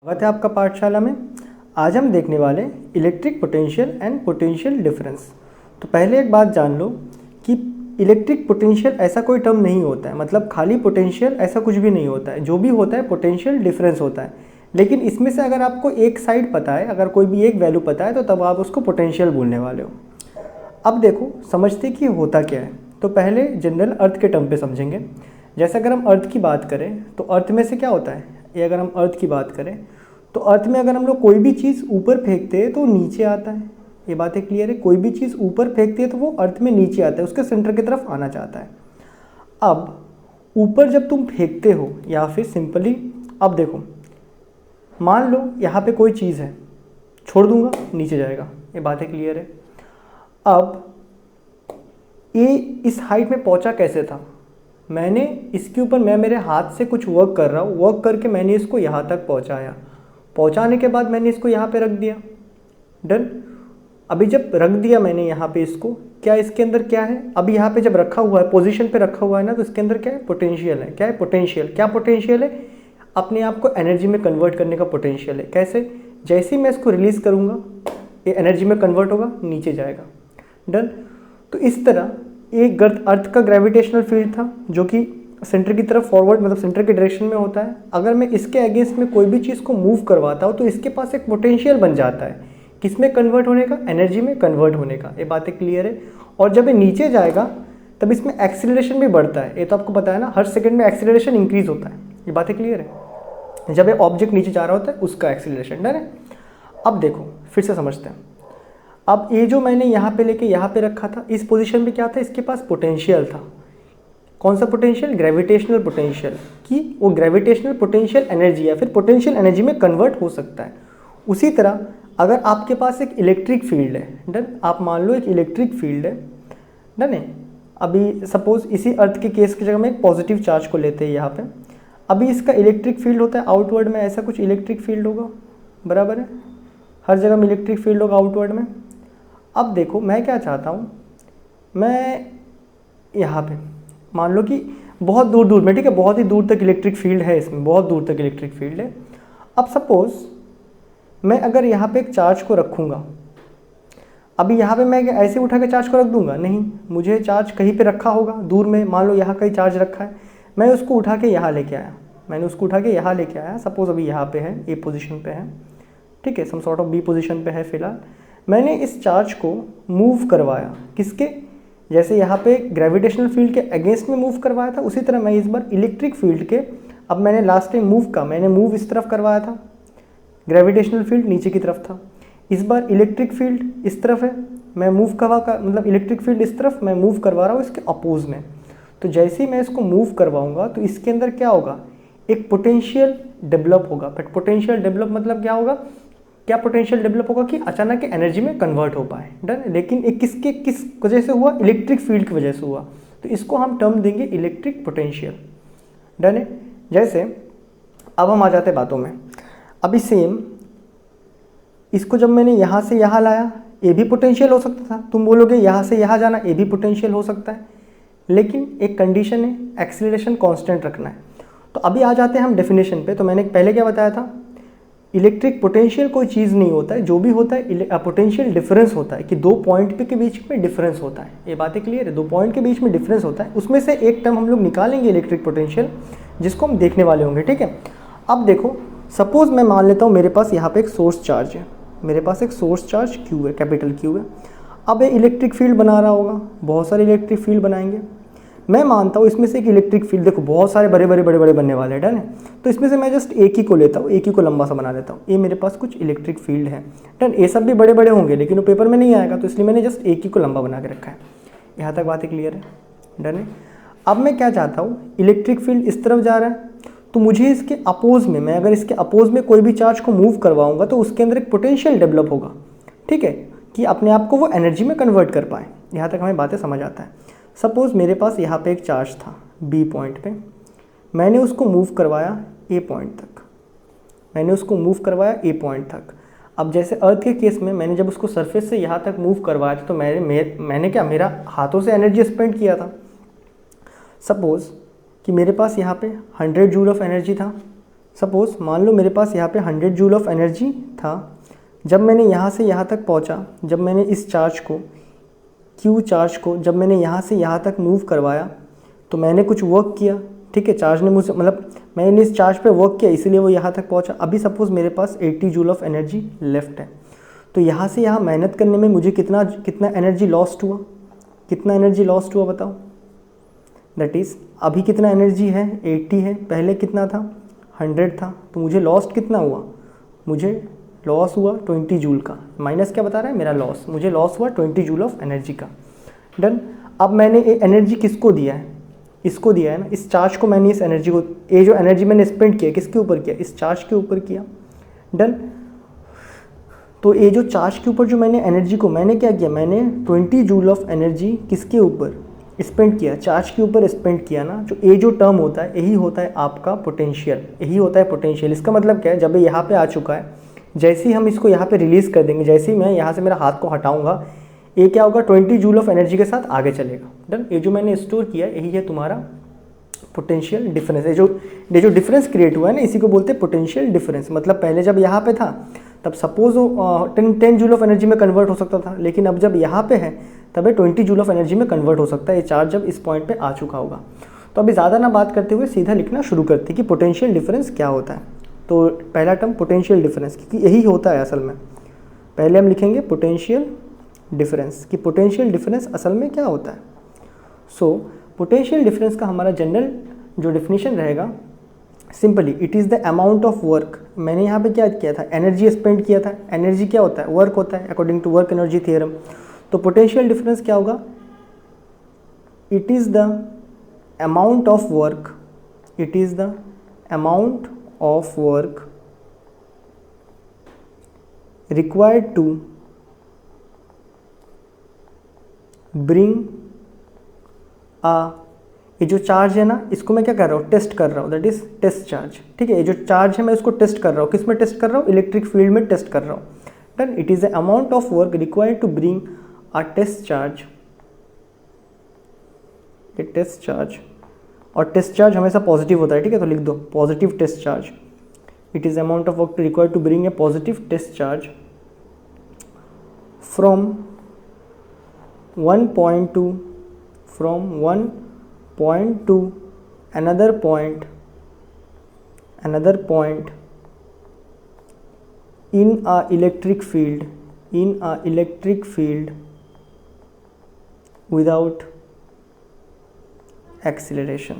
स्वागत है आपका पाठशाला में। आज हम देखने वाले electric potential and potential difference. तो पहले एक बात जान लो कि इलेक्ट्रिक पोटेंशियल ऐसा कोई टर्म नहीं होता है, मतलब खाली पोटेंशियल ऐसा कुछ भी नहीं होता है। जो भी होता है पोटेंशियल डिफरेंस होता है। लेकिन इसमें से अगर आपको एक साइड पता है, अगर कोई भी एक वैल्यू पता है, तो तब आप उसको पोटेंशियल बोलने वाले हो। अब देखो समझते कि होता क्या है। तो पहले जनरल अर्थ के टर्म पे समझेंगे। जैसे अगर हम अर्थ की बात करें तो अर्थ में से क्या होता है, ये अगर हम अर्थ की बात करें तो अर्थ में अगर हम लोग कोई भी चीज़ ऊपर फेंकते हैं तो नीचे आता है। ये बातें क्लियर है। कोई भी चीज़ ऊपर फेंकती है तो वो अर्थ में नीचे आता है, उसके सेंटर की तरफ आना चाहता है। अब ऊपर जब तुम फेंकते हो या फिर सिंपली, अब देखो मान लो यहाँ पे कोई चीज़ है, छोड़ दूंगा नीचे जाएगा। ये बातें क्लियर है। अब ये इस हाइट में पहुँचा कैसे था, मैंने इसके ऊपर, मैं मेरे हाथ से कुछ वर्क कर रहा हूँ, वर्क करके मैंने इसको यहाँ तक पहुँचाया। पहुँचाने के बाद मैंने इसको यहाँ पे रख दिया। डन। अभी जब रख दिया मैंने यहाँ पे इसको, क्या इसके अंदर क्या है, अभी यहाँ पे जब रखा हुआ है, पोजीशन पे रखा हुआ है ना, तो इसके अंदर क्या है, पोटेंशियल है। क्या है, पोटेंशियल। क्या पोटेंशियल है, अपने आप को एनर्जी में कन्वर्ट करने का पोटेंशियल है। कैसे, जैसे ही मैं इसको रिलीज़ करूँगा ये एनर्जी में कन्वर्ट होगा, नीचे जाएगा। डन। तो इस तरह एक अर्थ का ग्रेविटेशनल फील्ड था जो कि सेंटर की तरफ फॉरवर्ड, मतलब सेंटर के डायरेक्शन में होता है। अगर मैं इसके अगेंस्ट में कोई भी चीज़ को मूव करवाता हूँ तो इसके पास एक पोटेंशियल बन जाता है, किसमें कन्वर्ट होने का, एनर्जी में कन्वर्ट होने का। ये बातें क्लियर है। और जब ये नीचे जाएगा तब इसमें एक्सीलरेशन भी बढ़ता है। ये तो आपको पता है ना, हर सेकेंड में एक्सीलरेशन इंक्रीज होता है। ये बातें क्लियर है। जब ये ऑब्जेक्ट नीचे जा रहा होता है उसका एक्सीलरेशन। डन है। अब देखो फिर से समझते हैं। अब ये जो मैंने यहाँ पे लेके यहाँ पे रखा था, इस पोजीशन पे क्या था, इसके पास पोटेंशियल था। कौन सा पोटेंशियल, ग्रेविटेशनल पोटेंशियल, कि वो ग्रेविटेशनल पोटेंशियल एनर्जी या फिर पोटेंशियल एनर्जी में कन्वर्ट हो सकता है। उसी तरह अगर आपके पास एक इलेक्ट्रिक फील्ड है, डन, आप मान लो एक इलेक्ट्रिक फील्ड है, डन है। अभी सपोज इसी अर्थ के केस की जगह में एक पॉजिटिव चार्ज को लेते हैं यहाँ पे। अभी इसका इलेक्ट्रिक फील्ड होता है आउटवर्ड में, ऐसा कुछ इलेक्ट्रिक फील्ड होगा, बराबर है। हर जगह में इलेक्ट्रिक फील्ड होगा आउटवर्ड में। अब देखो मैं क्या चाहता हूँ, मैं यहाँ पे मान लो कि बहुत दूर दूर में, ठीक है, बहुत ही दूर तक इलेक्ट्रिक फील्ड है, इसमें बहुत दूर तक इलेक्ट्रिक फील्ड है। अब सपोज मैं अगर यहाँ पे एक चार्ज को रखूँगा, अभी यहाँ पे मैं ऐसे उठा के चार्ज को रख दूँगा, नहीं, मुझे चार्ज कहीं पे रखा होगा दूर में। मान लो यहाँ कहीं चार्ज रखा है, मैं उसको उठा के यहाँ लेके आया, मैंने उसको उठा के यहाँ लेके आया। सपोज अभी यहाँ पे है, ए पोजीशन पे है, ठीक है, some sort of B position पे है फिलहाल। मैंने इस चार्ज को मूव करवाया, किसके, जैसे यहाँ पे ग्रेविटेशनल फील्ड के अगेंस्ट में मूव करवाया था, उसी तरह मैं इस बार इलेक्ट्रिक फील्ड के, अब मैंने लास्ट टाइम मैंने मूव इस तरफ करवाया था, ग्रेविटेशनल फील्ड नीचे की तरफ था। इस बार इलेक्ट्रिक फील्ड इस तरफ है, मैं मूव मतलब इलेक्ट्रिक फील्ड इस तरफ मैं मूव करवा रहा हूँ इसके अपोज में। तो जैसे ही मैं इसको मूव करवाऊँगा तो इसके अंदर क्या होगा, एक पोटेंशियल डेवलप होगा। बट पोटेंशियल डेवलप मतलब क्या होगा, क्या पोटेंशियल डेवलप होगा कि अचानक एनर्जी में कन्वर्ट हो पाए। डन। लेकिन एक किस वजह से हुआ, इलेक्ट्रिक फील्ड की वजह से हुआ। तो इसको हम टर्म देंगे इलेक्ट्रिक पोटेंशियल। डन है। जैसे अब हम आ जाते हैं बातों में। अभी सेम इसको जब मैंने यहाँ से यहाँ लाया, ये भी पोटेंशियल हो सकता था। तुम बोलोगे यहाँ से यहाँ जाना, ये भी पोटेंशियल हो सकता है, लेकिन एक कंडीशन है, एक्सीलरेशन कांस्टेंट रखना है। तो अभी आ जाते हैं हम डेफिनेशन पे। तो मैंने पहले क्या बताया था, इलेक्ट्रिक पोटेंशियल कोई चीज़ नहीं होता है, जो भी होता है पोटेंशियल डिफरेंस होता है, कि दो पॉइंट पे के बीच में डिफरेंस होता है। ये बातें क्लियर है, दो पॉइंट के बीच में डिफरेंस होता है, उसमें से एक टर्म हम लोग निकालेंगे इलेक्ट्रिक पोटेंशियल, जिसको हम देखने वाले होंगे, ठीक है। अब देखो सपोज मैं मान लेता हूँ मेरे पास यहाँ पे एक सोर्स चार्ज है, मेरे पास एक सोर्स चार्ज क्यू है, कैपिटल क्यू है। अब ये इलेक्ट्रिक फील्ड बना रहा होगा, बहुत सारे इलेक्ट्रिक फील्ड बनाएंगे। मैं मानता हूँ इसमें से एक इलेक्ट्रिक फील्ड, देखो बहुत सारे बड़े बड़े बनने वाले हैं, डन है। तो इसमें से मैं जस्ट एक ही को लेता हूँ, एक ही को लंबा सा बना लेता हूँ। ये मेरे पास कुछ इलेक्ट्रिक फील्ड है, डन। ये सब भी बड़े बड़े होंगे लेकिन वो पेपर में नहीं आएगा, तो इसलिए मैंने जस्ट एक ही को लंबा बना के रखा है। यहाँ तक बातें क्लियर है, डन है। अब मैं क्या चाहता हूँ, इलेक्ट्रिक फील्ड इस तरफ जा रहा है, तो मुझे इसके अपोज में, मैं अगर इसके अपोज में कोई भी चार्ज को मूव करवाऊंगा तो उसके अंदर एक पोटेंशियल डेवलप होगा, ठीक है, कि अपने आप को वो एनर्जी में कन्वर्ट कर पाए। यहाँ तक हमें बातें समझ आता है। सपोज मेरे पास यहाँ पे एक चार्ज था बी पॉइंट पे, मैंने उसको मूव करवाया ए पॉइंट तक, मैंने उसको मूव करवाया ए पॉइंट तक। अब जैसे अर्थ के केस में मैंने जब उसको सरफेस से यहाँ तक मूव करवाया था तो मैंने क्या, मेरा हाथों से एनर्जी स्पेंड किया था। सपोज कि मेरे पास यहाँ पे 100 जूल ऑफ एनर्जी था, सपोज़ मान लो मेरे पास यहाँ पे 100 जूल ऑफ एनर्जी था। जब मैंने यहाँ से यहाँ तक पहुँचा, जब मैंने इस चार्ज को, क्यू चार्ज को जब मैंने यहाँ से यहाँ तक मूव करवाया तो मैंने कुछ वर्क किया, ठीक है। चार्ज ने मुझसे, मतलब मैंने इस चार्ज पे वर्क किया इसलिए वो यहाँ तक पहुँचा। अभी सपोज़ मेरे पास 80 जूल ऑफ एनर्जी लेफ्ट है, तो यहाँ से यहाँ मेहनत करने में मुझे कितना एनर्जी लॉस्ट हुआ, कितना एनर्जी लॉस्ट हुआ बताओ। दैट इज़ अभी कितना एनर्जी है, 80 है, पहले कितना था, 100 था, तो मुझे लॉस्ट कितना हुआ, मुझे लॉस हुआ 20 जूल का। माइनस क्या बता रहा है मेरा लॉस, मुझे लॉस हुआ 20 जूल ऑफ एनर्जी का। डन। अब मैंने ये एनर्जी किसको दिया है, इसको दिया है ना, इस चार्ज को मैंने, इस एनर्जी को, ये जो एनर्जी मैंने स्पेंड किया किसके ऊपर किया, इस चार्ज के ऊपर किया। डन। तो ये जो चार्ज के ऊपर जो मैंने एनर्जी को मैंने क्या किया, मैंने 20 जूल ऑफ एनर्जी किसके ऊपर स्पेंड किया, चार्ज के ऊपर स्पेंड किया ना। जो ये जो टर्म होता है यही होता है आपका पोटेंशियल, यही होता है पोटेंशियल। इसका मतलब क्या है, जब ये यहाँ पे आ चुका है, जैसे ही हम इसको यहाँ पे रिलीज़ कर देंगे, जैसे ही मैं यहाँ से मेरा हाथ को हटाऊंगा, ये क्या होगा, 20 जूल ऑफ एनर्जी के साथ आगे चलेगा। डन। ये जो मैंने स्टोर किया यही है तुम्हारा पोटेंशियल डिफरेंस। ये जो डिफरेंस क्रिएट हुआ है ना, इसी को बोलते हैं पोटेंशियल डिफरेंस। मतलब पहले जब यहाँ पे था तब सपोज 10 जूल ऑफ एनर्जी में कन्वर्ट हो सकता था, लेकिन अब जब यहाँ पे है तब ये 20 जूल ऑफ एनर्जी में कन्वर्ट हो सकता है, ये चार्ज जब इस पॉइंट पे आ चुका होगा। तो अभी ज़्यादा ना बात करते हुए सीधा लिखना शुरू करते हैं कि पोटेंशियल डिफरेंस क्या होता है। तो पहला टर्म पोटेंशियल डिफरेंस, क्योंकि यही होता है असल में। पहले हम लिखेंगे पोटेंशियल डिफरेंस, कि पोटेंशियल डिफरेंस असल में क्या होता है। सो पोटेंशियल डिफरेंस का हमारा जनरल जो डेफिनेशन रहेगा, simply it is the amount of work. मैंने यहाँ पे क्या किया था, एनर्जी स्पेंड किया था। एनर्जी क्या होता है, वर्क होता है, according to work energy theorem. तो पोटेंशियल डिफरेंस क्या होगा, it is the amount of work, it is the amount of work required to bring ये जो चार्ज है ना, इसको मैं क्या कर रहा हूँ, टेस्ट कर रहा हूँ, दैट इज टेस्ट चार्ज। ठीक है, ये जो चार्ज है मैं इसको टेस्ट कर रहा हूँ, किस में टेस्ट कर रहा हूँ, इलेक्ट्रिक फील्ड में टेस्ट कर रहा हूँ। Done. It is the amount of work required to bring a test charge, ये टेस्ट चार्ज, और टेस्ट चार्ज हमेशा पॉजिटिव होता है, ठीक है, तो लिख दो positive test charge. It is amount of work required to bring a positive test charge from one point to another point in a electric field without acceleration।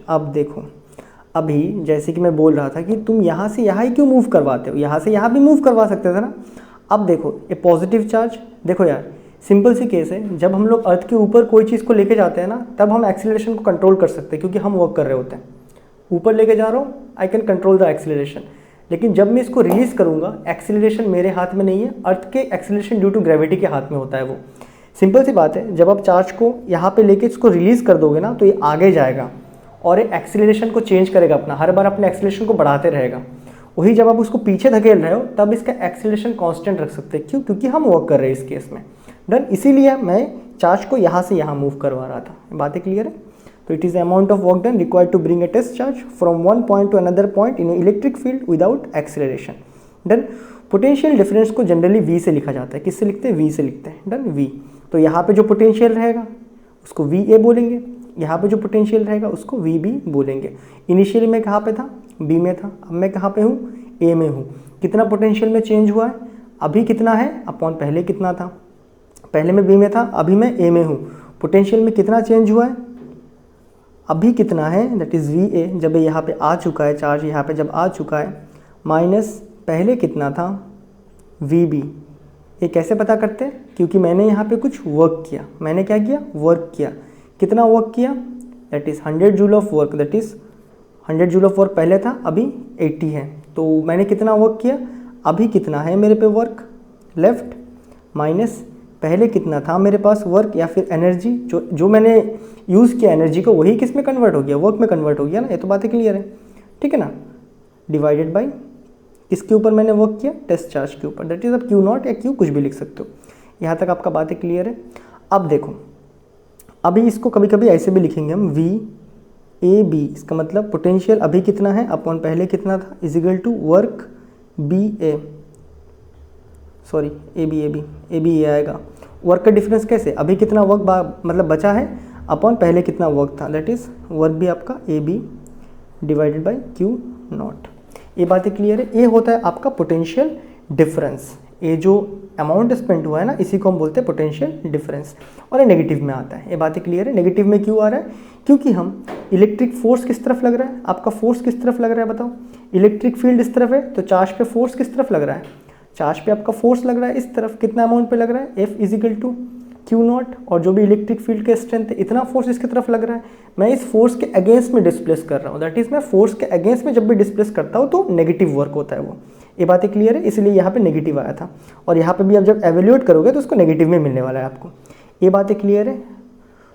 अब देखो, अभी जैसे कि मैं बोल रहा था कि तुम यहाँ से यहाँ ही क्यों मूव करवाते हो, यहाँ से यहाँ भी मूव करवा सकते थे ना। अब देखो ये पॉजिटिव चार्ज, देखो यार सिंपल सी केस है, जब हम लोग अर्थ के ऊपर कोई चीज़ को लेके जाते हैं ना, तब हम एक्सीलरेशन को कंट्रोल कर सकते हैं, क्योंकि हम वर्क कर रहे होते हैं। ऊपर लेके जा रहा हूँ, I can control the acceleration. लेकिन जब मैं इसको रिलीज़ करूँगा, एक्सीलरेशन मेरे हाथ में नहीं है, अर्थ के एक्सीलरेशन ड्यू टू ग्रेविटी के हाथ में होता है वो। सिंपल सी बात है, जब आप चार्ज को यहाँ पे लेके इसको रिलीज़ कर दोगे ना, तो ये आगे जाएगा और ये एक्सीलरेशन को चेंज करेगा अपना, हर बार अपने एक्सीलरेशन को बढ़ाते रहेगा। वही जब आप उसको पीछे धकेल रहे हो, तब इसका एक्सीलरेशन कांस्टेंट रख सकते हैं। क्यों? क्योंकि हम वर्क कर रहे हैं इस केस में। डन। इसीलिए मैं चार्ज को यहाँ से यहाँ मूव करवा रहा था। बातें क्लियर है? तो it is the amount of work done required to bring a test charge from one point to another point in electric field without acceleration. Done. Potential difference को जनरली वी से लिखा जाता है। किससे लिखते हैं? वी से लिखते हैं। डन। वी। तो यहाँ पे जो पोटेंशियल रहेगा उसको वी ए बोलेंगे, यहाँ पे जो पोटेंशियल रहेगा उसको वी बी बोलेंगे। इनिशियली मैं कहाँ पे था? बी में था। अब मैं कहाँ पे हूँ? ए में हूँ। कितना पोटेंशियल में चेंज हुआ है? अभी कितना है अपॉन पहले कितना था? पहले मैं बी में था, अभी मैं ए में हूँ। पोटेंशियल में कितना चेंज हुआ है? अभी कितना है? दैट इज़ वी ए, जब यहाँ पे आ चुका है चार्ज, यहाँ पे जब आ चुका है, माइनस पहले कितना था? V B. ये कैसे पता करते हैं? क्योंकि मैंने यहाँ पे कुछ वर्क किया। मैंने क्या किया? वर्क किया। कितना वर्क किया? That is 100 joule of work. That is 100 joule of work पहले था, अभी 80 है। तो मैंने कितना वर्क किया? अभी कितना है मेरे पे वर्क लेफ्ट, माइनस पहले कितना था मेरे पास वर्क या फिर एनर्जी, जो मैंने यूज़ किया एनर्जी को, वही किस में कन्वर्ट हो गया? वर्क में कन्वर्ट हो गया ना। ये तो बातें क्लियर है, ठीक है ना। डिवाइडेड बाई किसके ऊपर मैंने वर्क किया? टेस्ट चार्ज के ऊपर। दैट इज़ अब क्यू नॉट या क्यू कुछ भी लिख सकते हो। यहाँ तक आपका बातें क्लियर है? अब देखो, अभी इसको कभी कभी ऐसे भी लिखेंगे हम, वी ए बी, इसका मतलब पोटेंशियल अभी कितना है अपॉन पहले कितना था, is equal to work B A, sorry A B A आएगा। वर्क का डिफरेंस कैसे, अभी कितना वर्क मतलब बचा है अपॉन पहले कितना वर्क था, दैट इज वर्क भी आपका A B divided by Q naught. ये बातें क्लियर है। ये होता है आपका पोटेंशियल डिफरेंस। ये जो अमाउंट स्पेंड हुआ है ना, इसी को हम बोलते हैं पोटेंशियल डिफरेंस, और ये नेगेटिव में आता है। ये बातें क्लियर है। नेगेटिव में क्यों आ रहा है, क्योंकि हम इलेक्ट्रिक फोर्स किस तरफ लग रहा है, आपका फोर्स किस तरफ लग रहा है बताओ, इलेक्ट्रिक फील्ड इस तरफ है तो चार्ज पे फोर्स किस तरफ लग रहा है, चार्ज पे आपका फोर्स लग रहा है इस तरफ, कितना अमाउंट पे लग रहा है, F is equal to Q naught, और जो भी इलेक्ट्रिक फील्ड का स्ट्रेंथ है इतना फोर्स इसकी तरफ लग रहा है, मैं इस फोर्स के अगेंस्ट में डिस्प्लेस कर रहा हूँ, दैट इज मैं फोर्स के अगेंस्ट में जब भी डिस्प्लेस करता हूँ तो नेगेटिव वर्क होता है वो। ये बातें क्लियर है, इसलिए यहाँ पे नेगेटिव आया था, और यहाँ पे भी आप जब एवेल्यूएट करोगे तो उसको नेगेटिव में मिलने वाला है आपको। ये बातें क्लियर है।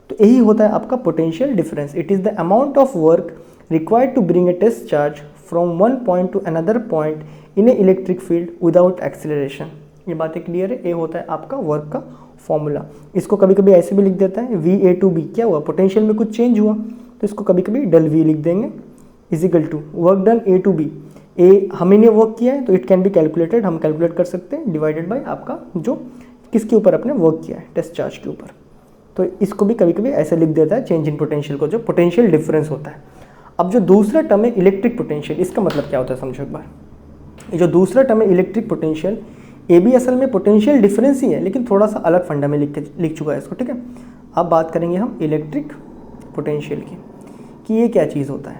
तो यही होता है आपका potential difference. It is the amount of work required to bring a test charge from one point to another point in a electric field without acceleration. ये बातें क्लियर है। ये होता है आपका वर्क का फॉर्मूला। इसको कभी कभी ऐसे भी लिख देता है वी ए टू बी, क्या हुआ, पोटेंशियल में कुछ चेंज हुआ तो इसको कभी कभी डेल वी लिख देंगे, is equal to work done A to B. A हमने ने वर्क किया है तो इट कैन बी कैलकुलेटेड, हम कैलकुलेट कर सकते हैं, डिवाइडेड बाय आपका जो किसके ऊपर अपने वर्क किया है, टेस्ट चार्ज के ऊपर। तो इसको भी कभी कभी ऐसे लिख देता है चेंज इन पोटेंशियल को, जो पोटेंशियल डिफरेंस होता है। अब जो दूसरा टर्म है इलेक्ट्रिक पोटेंशियल, इसका मतलब क्या होता है समझो एक बार। ये जो दूसरा टर्म है इलेक्ट्रिक पोटेंशियल, ये भी असल में पोटेंशियल डिफरेंस ही है, लेकिन थोड़ा सा अलग फंडा में लिख चुका है इसको, ठीक है। अब बात करेंगे हम इलेक्ट्रिक पोटेंशियल की कि ये क्या चीज़ होता है।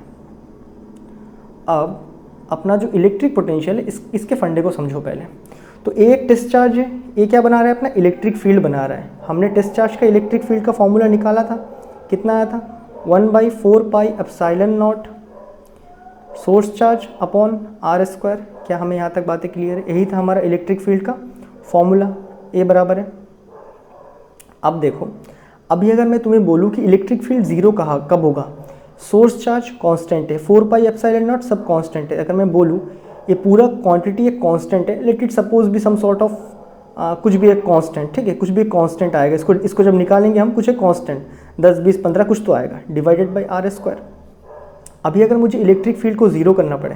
अब अपना जो इलेक्ट्रिक पोटेंशियल है इसके फंडे को समझो पहले। तो एक टेस्ट चार्ज है, ये क्या बना रहा है, अपना इलेक्ट्रिक फील्ड बना रहा है। हमने टेस्ट चार्ज का इलेक्ट्रिक फील्ड का फॉर्मूला निकाला था, कितना आया था, 1/4 pi epsilon naught source charge upon R square. क्या हमें यहाँ तक बातें क्लियर है? यही था हमारा इलेक्ट्रिक फील्ड का फॉर्मूला, ए बराबर है। अब देखो, अभी अगर मैं तुम्हें बोलूँ कि इलेक्ट्रिक फील्ड जीरो कब होगा, सोर्स चार्ज कांस्टेंट है, 4 पाई एप्सिलॉन नॉट सब कांस्टेंट है। अगर मैं बोलूँ ये पूरा क्वांटिटी एक कांस्टेंट है, लेट इट सपोज भी सम सॉर्ट ऑफ कुछ भी एक कांस्टेंट, ठीक है, कुछ भी कांस्टेंट आएगा, इसको जब निकालेंगे हम कुछ एक कांस्टेंट 10 20 15 कुछ तो आएगा, डिवाइडेड बाई आर स्क्वायर। अभी अगर मुझे इलेक्ट्रिक फील्ड को जीरो करना पड़े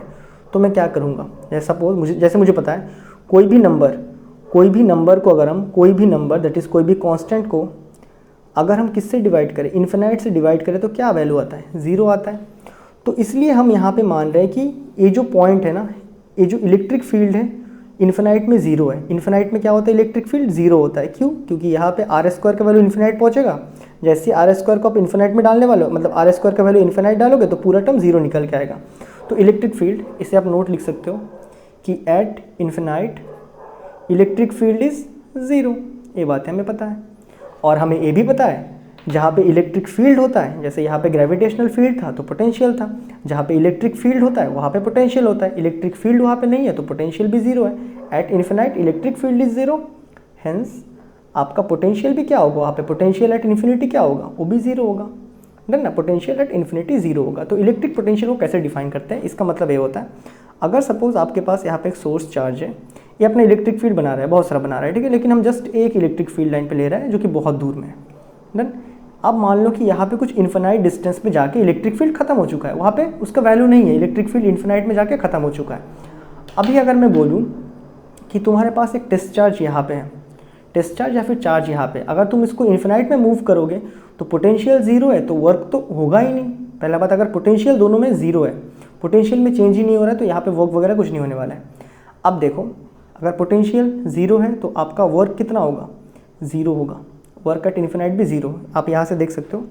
तो मैं क्या करूँगा, जैसे मुझे पता है कोई भी नंबर को अगर हम कोई भी नंबर दैट इज़ कोई भी कांस्टेंट को अगर हम किससे डिवाइड करें, इन्फिनाइट से डिवाइड करें तो क्या वैल्यू आता है, ज़ीरो आता है। तो इसलिए हम यहाँ पे मान रहे हैं कि ये जो पॉइंट है ना, ये जो इलेक्ट्रिक फील्ड है इन्फिनाइट में ज़ीरो है। इन्फिनाइट में क्या होता है, इलेक्ट्रिक फील्ड ज़ीरो होता है। क्यों? क्योंकि यहाँ पे आर स्क्वायर का वैल्यू इन्फिनाइट पहुँचेगा। जैसे आर स्क्वायर को आप इन्फिनाइट में डालने वाले हो, मतलब आर स्क्वायर का वैल्यू इन्फिनाइट डालोगे तो पूरा टर्म जीरो निकल के आएगा। तो इलेक्ट्रिक फील्ड, इसे आप नोट लिख सकते हो कि at infinite electric field is zero. ये बात हमें पता है, और हमें ये भी पता है जहाँ पे इलेक्ट्रिक फील्ड होता है, जैसे यहाँ पे ग्रेविटेशनल फील्ड था तो पोटेंशियल था, जहाँ पे इलेक्ट्रिक फील्ड होता है वहाँ पे पोटेंशियल होता है। इलेक्ट्रिक फील्ड वहाँ पे नहीं है तो पोटेंशियल भी जीरो है। At infinite electric field is zero, hence आपका पोटेंशियल भी क्या होगा वहाँ पे, पोटेंशियल एट इन्फिनिटी क्या होगा, वो भी जीरो होगा, डन ना, पोटेंशियल एट इन्फिनिटी जीरो होगा। तो इलेक्ट्रिक पोटेंशियल को कैसे डिफाइन करते हैं, इसका मतलब ये होता है अगर सपोज आपके पास यहाँ पे एक सोर्स चार्ज है, ये अपना इलेक्ट्रिक फील्ड बना रहा है, बहुत सारा बना रहा है, ठीक है, लेकिन हम जस्ट एक इलेक्ट्रिक फील्ड लाइन पे ले रहे हैं जो कि बहुत दूर में है, डन। अब मान लो कि यहाँ पे कुछ इन्फिनाइट डिस्टेंस पे जाके इलेक्ट्रिक फील्ड खत्म हो चुका है, वहाँ पे उसका वैल्यू नहीं है, इलेक्ट्रिक फील्ड इन्फिनाइट में जाके खत्म हो चुका है। अभी अगर मैं बोलूँ कि तुम्हारे पास एक टेस्ट चार्ज यहाँ पे है, टेस्ट चार्ज या फिर चार्ज यहाँ पे, अगर तुम इसको इन्फिनाइट में मूव करोगे तो पोटेंशियल जीरो है तो वर्क तो होगा ही नहीं। पहला बात, अगर पोटेंशियल दोनों में जीरो है, पोटेंशियल में चेंज ही नहीं हो रहा है तो यहाँ पे वर्क वगैरह कुछ नहीं होने वाला है। अब देखो, अगर पोटेंशियल जीरो है तो आपका वर्क कितना होगा, जीरो होगा, वर्क एट इन्फिनाइट भी जीरो। आप यहाँ से देख सकते हो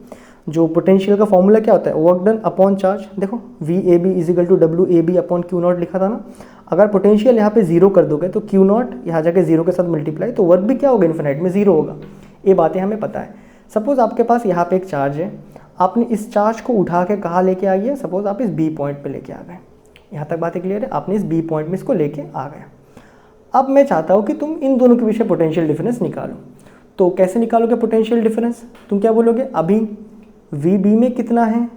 जो पोटेंशियल का फॉर्मूला क्या होता है, वर्क डन अपॉन चार्ज। देखो V A B is equal to W A B upon Q naught लिखा था ना। अगर पोटेंशियल यहाँ पे जीरो कर दोगे तो क्यू नॉट यहाँ जाके जीरो के साथ मल्टीप्लाई, तो वर्क भी क्या होगा, इन्फिनाइट में जीरो होगा। ये बातें हमें पता है। सपोज आपके पास यहाँ पे एक चार्ज है, आपने इस चार्ज को उठा के कहाँ लेके आई है, सपोज आप इस बी पॉइंट पे लेके आ गए। यहाँ तक बातें क्लियर है, आपने इस बी पॉइंट में इसको लेके आ गए। अब मैं चाहता हूँ कि तुम इन दोनों के बीच में पोटेंशियल डिफरेंस निकालो। तो कैसे निकालोगे पोटेंशियल डिफरेंस, तुम क्या बोलोगे, अभी वी बी में कितना है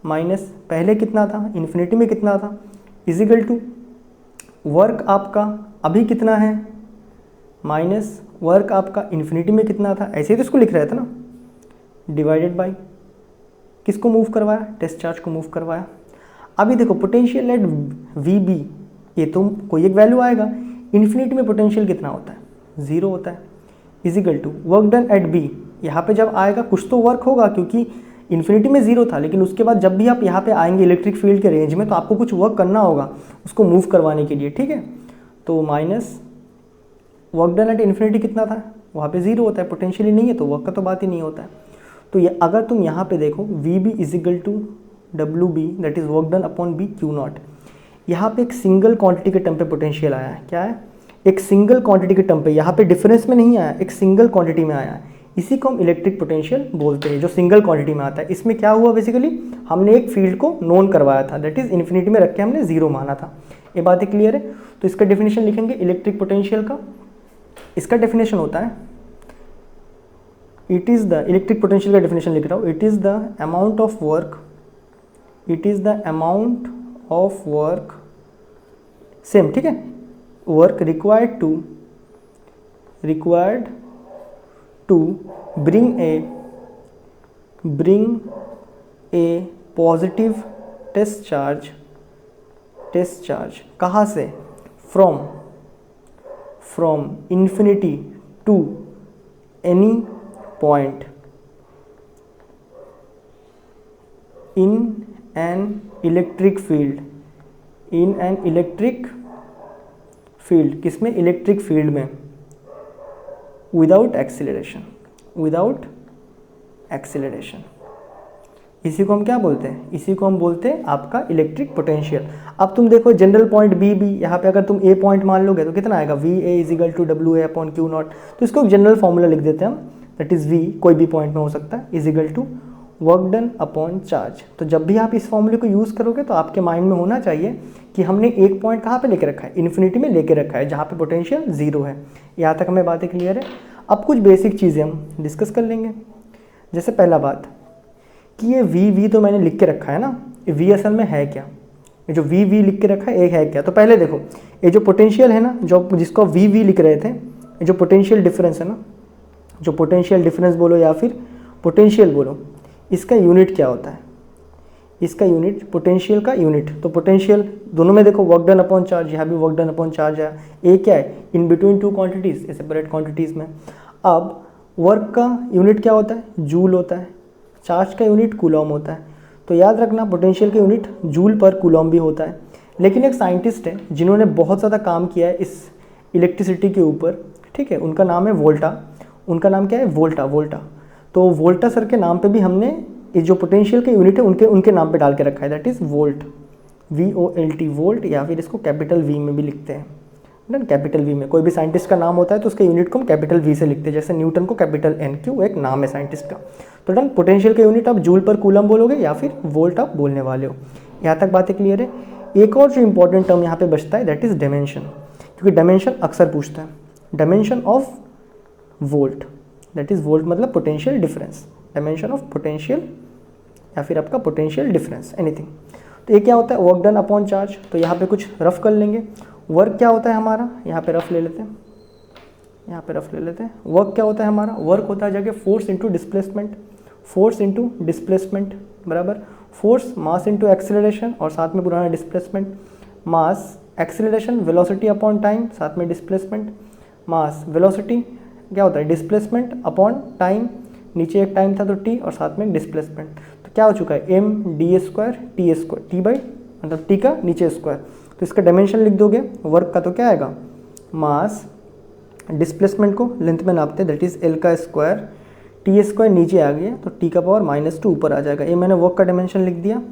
माइनस पहले कितना था, इन्फिनिटी में कितना था, इजिकल टू वर्क आपका अभी कितना है माइनस वर्क आपका इन्फिनिटी में कितना था, ऐसे ही तो इसको लिख रहा था ना, डिवाइडेड बाई किसको मूव करवाया, टेस्ट चार्ज को मूव करवाया। अभी देखो पोटेंशियल एट वी बी, ये तो कोई एक वैल्यू आएगा, इन्फिनिटी में पोटेंशियल कितना होता है, 0 होता है, equal to work done at B, यहाँ पे जब आएगा कुछ तो वर्क होगा क्योंकि इन्फिनिटी में 0 था, लेकिन उसके बाद जब भी आप यहाँ पे आएंगे इलेक्ट्रिक फील्ड के रेंज में तो आपको कुछ वर्क करना होगा उसको मूव करवाने के लिए, ठीक है। तो minus work done at infinity कितना था, वहाँ पे 0 होता है, पोटेंशियली नहीं है तो वर्क का तो बात ही नहीं होता है। तो ये अगर तुम यहाँ पे देखो V B equal to W B that is work done upon B Q naught, यहाँ पे एक सिंगल क्वांटिटी के टर्म पे पोटेंशियल आया है, क्या है, एक सिंगल क्वांटिटी के टर्म पे, यहाँ पे डिफरेंस में नहीं आया, एक सिंगल क्वांटिटी में आया है, इसी को हम इलेक्ट्रिक पोटेंशियल बोलते हैं, जो सिंगल क्वांटिटी में आता है। इसमें क्या हुआ, बेसिकली हमने एक फील्ड को नोन करवाया था, दैट इज इन्फिनिटी में रख के हमने 0 माना था। ये बातें क्लियर है। तो इसका डेफिनेशन लिखेंगे इलेक्ट्रिक पोटेंशियल का, इसका डेफिनेशन होता है, it is the, electric potential का डेफिनेशन लिख रहा हूँ, it is the amount of work, it is the amount of work, same, ठीक है, work required to bring a positive test charge कहाँ से, from infinity to any point in an electric field, किसमें, electric field में, without acceleration. इसी को हम क्या बोलते हैं, इसी को हम बोलते हैं आपका इलेक्ट्रिक पोटेंशियल। अब तुम देखो जनरल पॉइंट बी बी, यहाँ पे अगर तुम ए पॉइंट मान लोगे तो कितना आएगा, V A equal to W A upon Q naught. तो इसको एक जनरल फॉर्मूला लिख देते हैं हम, दैट इज वी, कोई भी पॉइंट में हो सकता है, equal to work done upon charge. तो जब भी आप इस फॉर्मूले को यूज़ करोगे तो आपके माइंड में होना चाहिए कि हमने एक पॉइंट कहाँ पे लेके रखा है, इन्फिनिटी में लेके रखा है, जहाँ पे पोटेंशियल 0 है। यहाँ तक हमें बातें क्लियर है। अब कुछ बेसिक चीज़ें हम डिस्कस कर लेंगे। जैसे पहला बात कि ये वी तो मैंने लिख के रखा है ना, ये वी असल में है क्या, ये जो वी लिख के रखा है ये है क्या। तो पहले देखो ये जो पोटेंशियल है ना, जो जिसको वी लिख रहे थे, ये जो पोटेंशियल डिफरेंस है ना, जो पोटेंशियल डिफरेंस बोलो या फिर पोटेंशियल बोलो, इसका यूनिट क्या होता है, इसका यूनिट, पोटेंशियल का यूनिट। तो पोटेंशियल दोनों में देखो वर्क डन अपॉन चार्ज, यहाँ भी वर्क डन अपॉन चार्ज है। ए क्या है, in between two quantities, A separate quantities में। अब वर्क का यूनिट क्या होता है, जूल होता है, चार्ज का यूनिट कूलॉम होता है। तो याद रखना पोटेंशियल का यूनिट जूल पर कूलॉम भी होता है। लेकिन एक साइंटिस्ट है जिन्होंने बहुत ज़्यादा काम किया है इस इलेक्ट्रिसिटी के ऊपर, ठीक है, उनका नाम है वोल्टा। उनका नाम क्या है, वोल्टा। तो वोल्टा सर के नाम पे भी हमने ये जो पोटेंशियल के यूनिट है उनके नाम पे डाल के रखा है, that is volt, VOLT, volt, या फिर इसको कैपिटल V में भी लिखते हैं ना, कैपिटल V में। कोई भी साइंटिस्ट का नाम होता है तो उसके यूनिट को हम कैपिटल V से लिखते हैं, जैसे न्यूटन को कैपिटल N, क्यों, एक नाम है साइंटिस्ट का। तो डन, पोटेंशियल का यूनिट आप जूल पर कूलम बोलोगे या फिर वोल्ट आप बोलने वाले हो। यहाँ तक बातें क्लियर है। एक और जो इंपॉर्टेंट टर्म यहाँ पे बचता है दैट इज़ डायमेंशन, क्योंकि डायमेंशन अक्सर पूछता है, dimension of volt, that is volt मतलब potential difference, dimension of potential या फिर आपका पोटेंशियल डिफरेंस, एनीथिंग। तो ये क्या होता है, वर्क डन अपॉन चार्ज। तो यहाँ पे कुछ रफ कर लेंगे। वर्क क्या होता है हमारा, यहाँ पे रफ ले लेते हैं, यहाँ पे रफ ले लेते हैं। वर्क क्या होता है हमारा, वर्क होता है जाके फोर्स इंटू डिस्प्लेसमेंट, बराबर, फोर्स मास इंटू एक्सेलरेशन और साथ में पुराना डिस्प्लेसमेंट, मास एक्सेलरेशन वेलोसिटी अपॉन टाइम, साथ में डिस्प्लेसमेंट, मास वेलोसिटी क्या होता है, डिस्प्लेसमेंट अपॉन टाइम, नीचे एक टाइम था तो t और साथ में डिस्प्लेसमेंट। तो क्या हो चुका है, md² t बाई मतलब t का नीचे स्क्वायर। तो इसका डायमेंशन लिख दोगे वर्क का तो क्या आएगा, मास, डिस्प्लेसमेंट को लेंथ में नापते हैं दैट इज़ l का स्क्वायर, t² नीचे आ गया तो t का पावर -2 ऊपर आ जाएगा। ये मैंने वर्क का डायमेंशन लिख दिया।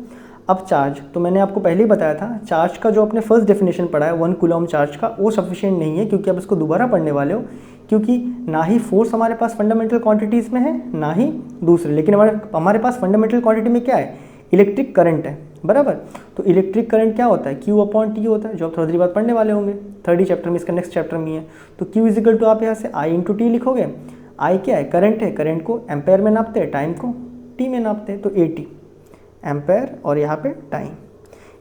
अब चार्ज, तो मैंने आपको पहले ही बताया था चार्ज का जो आपने फर्स्ट डेफिनेशन पढ़ा है 1 कूलम चार्ज का, वो सफिशिएंट नहीं है, क्योंकि आप इसको दोबारा पढ़ने वाले हो, क्योंकि ना ही फोर्स हमारे पास फंडामेंटल क्वांटिटीज़ में है ना ही दूसरे, लेकिन हमारे पास फंडामेंटल क्वांटिटी में क्या है, इलेक्ट्रिक करंट है, बराबर। तो इलेक्ट्रिक करंट क्या होता है, Q अपॉन T होता है, जो आप थोड़ी देर बाद पढ़ने वाले होंगे, 3rd चैप्टर में, इसका नेक्स्ट चैप्टर में है। तो Q इजिकल टू आप यहाँ से I इंटू टी लिखोगे। I क्या है, करंट है, करंट को एम्पेयर में नापते हैं, टाइम को T में नापते हैं, तो AT एम्पेयर और यहाँ पे टाइम।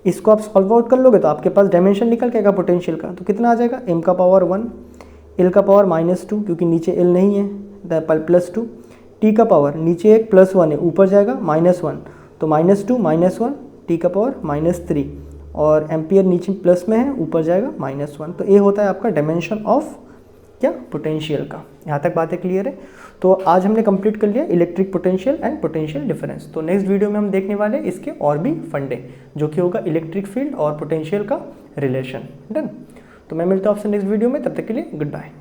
इसको आप सॉल्व आउट कर लोगे तो आपके पास डायमेंशन निकल के आएगा पोटेंशियल का। तो कितना आ जाएगा, m का पावर 1, l का पावर -2 क्योंकि नीचे l नहीं है, +2, t का पावर नीचे एक +1 है ऊपर जाएगा -1, तो -2 -1 t⁻³ और एम्पियर नीचे प्लस में है, ऊपर जाएगा -1। तो ये होता है आपका डायमेंशन ऑफ क्या, पोटेंशियल का। यहाँ तक बातें क्लियर है। तो आज हमने कंप्लीट कर लिया electric potential and potential difference. तो नेक्स्ट वीडियो में हम देखने वाले हैं इसके और भी फंडे, जो कि होगा इलेक्ट्रिक फील्ड और पोटेंशियल का रिलेशन। डन। तो मैं मिलता हूँ आपसे नेक्स्ट वीडियो में, तब तक के लिए गुड बाय।